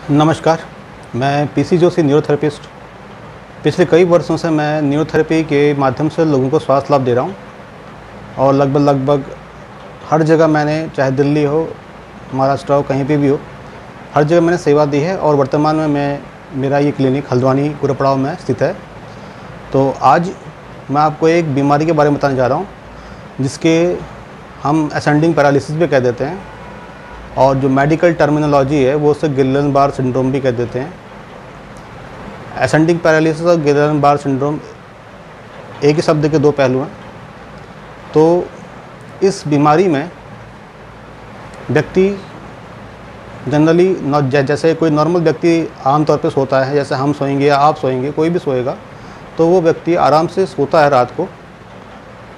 नमस्कार, मैं PC Joshi neurotherapist. पिछले कई वर्षों से मैं न्यूरोथेरेपी के माध्यम से लोगों को स्वास्थ्य लाभ दे रहा हूँ और लगभग हर जगह मैंने, चाहे दिल्ली हो, महाराष्ट्र हो, कहीं पे भी हो, हर जगह मैंने सेवा दी है और वर्तमान में मेरा ये क्लिनिक हल्द्वानी गुरुपड़ाव में स्थित है। तो आज मैं आपको एक बीमारी के बारे में बताने जा रहा हूँ जिसके हम असेंडिंग पैरालिसिस भी कह देते हैं और जो मेडिकल टर्मिनोलॉजी है वो उसे गिल्लन-बार सिंड्रोम भी कह देते हैं। असेंडिंग पैरालिसिस और गिल्लन-बार सिंड्रोम एक ही शब्द के दो पहलू हैं। तो इस बीमारी में व्यक्ति जनरली जैसे कोई नॉर्मल व्यक्ति आमतौर पे सोता है, जैसे हम सोएंगे या आप सोएंगे, कोई भी सोएगा, तो वो व्यक्ति आराम से सोता है रात को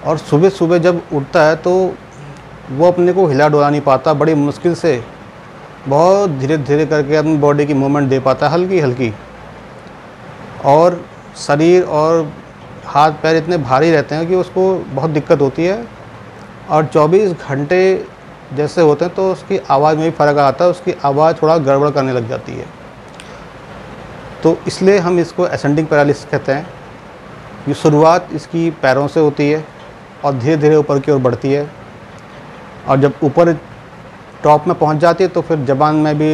और सुबह जब उठता है तो वो अपने को हिला डुला नहीं पाता, बड़ी मुश्किल से बहुत धीरे धीरे करके अपनी बॉडी की मूवमेंट दे पाता है, हल्की हल्की, और शरीर और हाथ पैर इतने भारी रहते हैं कि उसको बहुत दिक्कत होती है। और 24 घंटे जैसे होते हैं तो उसकी आवाज़ में भी फ़र्क आता है, उसकी आवाज़ थोड़ा गड़बड़ करने लग जाती है। तो इसलिए हम इसको असेंडिंग पैरालिसिस कहते हैं। ये शुरुआत इसकी पैरों से होती है और धीरे धीरे ऊपर की ओर बढ़ती है और जब ऊपर टॉप में पहुंच जाती है तो फिर ज़बान में भी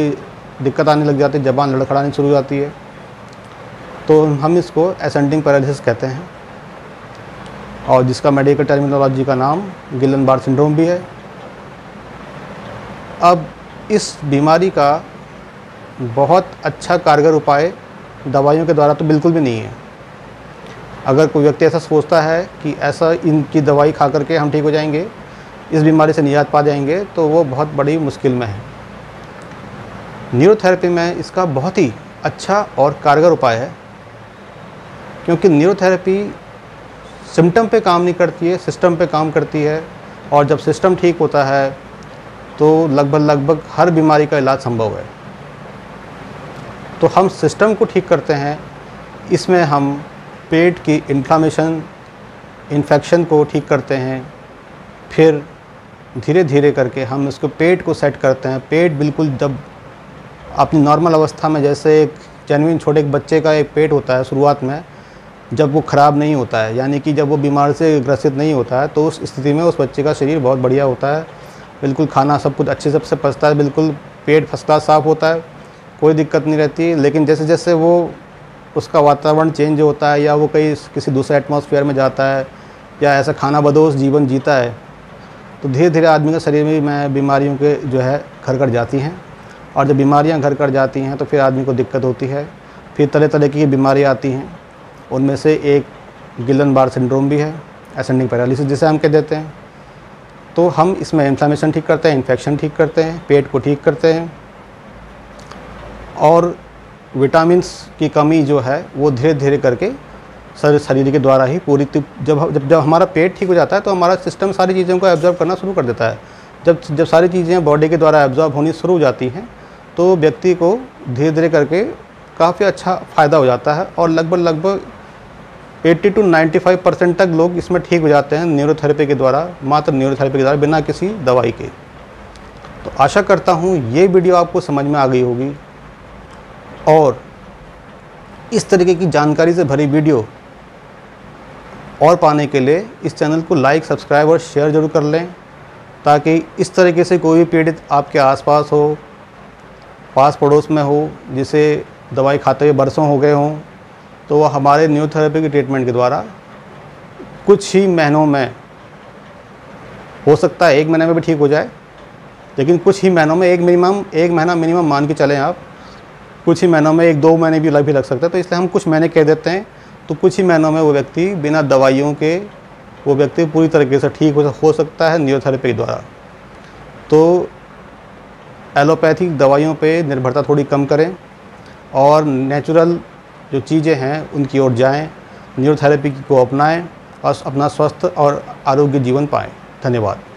दिक्कत आने लग जाती है, ज़बान लड़खड़ानी शुरू हो जाती है। तो हम इसको असेंडिंग पैरालिसिस कहते हैं और जिसका मेडिकल टर्मिनोलॉजी का नाम गिल्लन-बार सिंड्रोम भी है। अब इस बीमारी का बहुत अच्छा कारगर उपाय दवाइयों के द्वारा तो बिल्कुल भी नहीं है। अगर कोई व्यक्ति ऐसा सोचता है कि ऐसा इनकी दवाई खा करके हम ठीक हो जाएंगे, इस बीमारी से निजात पा जाएंगे, तो वो बहुत बड़ी मुश्किल में है। न्यूरोथेरेपी में इसका बहुत ही अच्छा और कारगर उपाय है, क्योंकि न्यूरोथेरेपी सिम्टम पे काम नहीं करती है, सिस्टम पे काम करती है। और जब सिस्टम ठीक होता है तो लगभग हर बीमारी का इलाज संभव है। तो हम सिस्टम को ठीक करते हैं, इसमें हम पेट की इन्फेक्शन को ठीक करते हैं, फिर धीरे धीरे करके हम इसको पेट को सेट करते हैं। पेट बिल्कुल जब अपनी नॉर्मल अवस्था में, जैसे एक जेन्युइन छोटे एक बच्चे का एक पेट होता है शुरुआत में, जब वो ख़राब नहीं होता है, यानी कि जब वो बीमार से ग्रसित नहीं होता है, तो उस स्थिति में उस बच्चे का शरीर बहुत बढ़िया होता है, बिल्कुल खाना सब कुछ अच्छे से पचता है, बिल्कुल पेट फर्स्ट क्लास साफ़ होता है, कोई दिक्कत नहीं रहती। लेकिन जैसे जैसे वो उसका वातावरण चेंज होता है या वो किसी दूसरे एटमॉस्फेयर में जाता है या ऐसा खाना बदोश जीवन जीता है, तो धीरे धीरे आदमी के शरीर में बीमारियों के जो है घर कर जाती हैं। और जब बीमारियां घर कर जाती हैं तो फिर आदमी को दिक्कत होती है, फिर तरह तरह की बीमारियां आती हैं। उनमें से एक गिल्लन-बार सिंड्रोम भी है, असेंडिंग पैरालिसिस जिसे हम कह देते हैं। तो हम इसमें इन्फ्लेमेशन ठीक करते हैं, इन्फेक्शन ठीक करते हैं, पेट को ठीक करते हैं और विटामिन्स की कमी जो है वो धीरे धीरे करके शरीर के द्वारा ही पूरी जब हमारा पेट ठीक हो जाता है तो हमारा सिस्टम सारी चीज़ों को एब्जॉर्ब करना शुरू कर देता है। जब सारी चीज़ें बॉडी के द्वारा एब्जॉर्ब होनी शुरू हो जाती हैं तो व्यक्ति को धीरे धीरे करके काफ़ी अच्छा फ़ायदा हो जाता है और लगभग 80 to 95% तक लोग इसमें ठीक हो जाते हैं न्यूरोथेरेपी के द्वारा, मात्र न्यूरोथेरेपी के द्वारा, बिना किसी दवाई के। तो आशा करता हूँ ये वीडियो आपको समझ में आ गई होगी और इस तरीके की जानकारी से भरी वीडियो और पाने के लिए इस चैनल को लाइक, सब्सक्राइब और शेयर ज़रूर कर लें, ताकि इस तरीके से कोई भी पीड़ित आपके आसपास हो, पास पड़ोस में हो, जिसे दवाई खाते हुए बरसों हो गए हों, तो वह हमारे न्यूरोथेरेपी के ट्रीटमेंट के द्वारा कुछ ही महीनों में, हो सकता है 1 महीने में भी ठीक हो जाए, लेकिन कुछ ही महीनों में, एक महीना मिनिमम मान के चलें आप, कुछ ही महीनों में 1-2 महीने भी लग सकता है। तो इसलिए हम कुछ महीने कह देते हैं। तो कुछ ही महीनों में वो व्यक्ति बिना दवाइयों के वो व्यक्ति पूरी तरीके से ठीक हो सकता है न्यूरोथेरेपी के द्वारा। तो एलोपैथिक दवाइयों पे निर्भरता थोड़ी कम करें और नेचुरल जो चीज़ें हैं उनकी ओर जाएं, न्यूरोथेरेपी को अपनाएं और अपना स्वस्थ और आरोग्य जीवन पाएं। धन्यवाद।